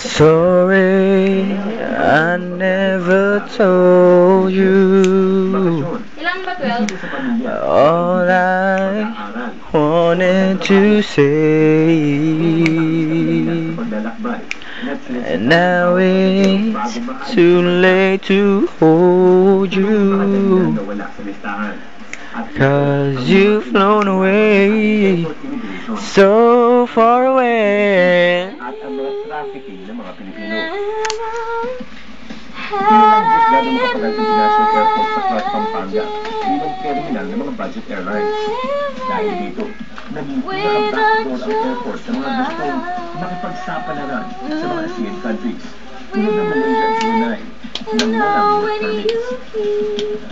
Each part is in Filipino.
Sorry, I never told you all I wanted to say, and now it's too late to hold you, 'cause you've flown away, so far away. At ang mga trafficking ng mga Pilipino. Pinilanggot gano'n makapagal International Airport sa Clark, Pampanga bilang terminal ng mga budget airlines. Dahil dito, naging pinaka-backdoor ang airport sa mga gustong makipagsapalaran sa mga ASEAN countries, tulad ng Malaysia at Brunei, ng walang work permits.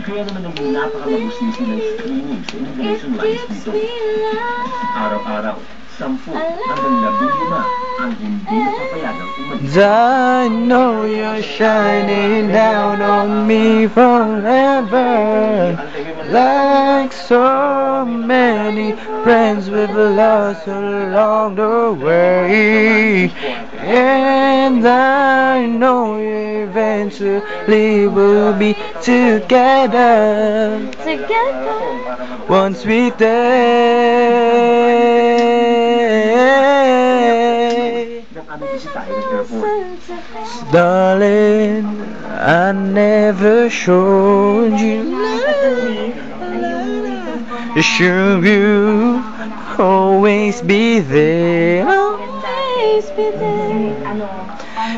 Kaya naman naging napakamabusisi ng screening sa immigration lines dito. Araw-araw, 10 hanggang 15 ang hindi napapayagang umalis. I know you're shining down on me from heaven, like so many friends we've lost along the way, and I know eventually we'll be together once we darling, I never showed you sure you always be there,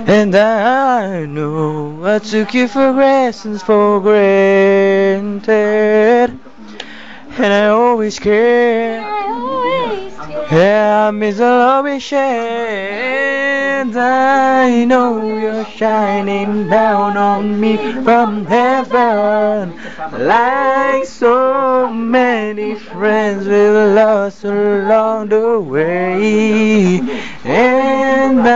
and I know I took you for granted, and I always care. Yeah, I miss the love we shared. I know you're shining down on me from heaven, like so many friends we've lost along the way, and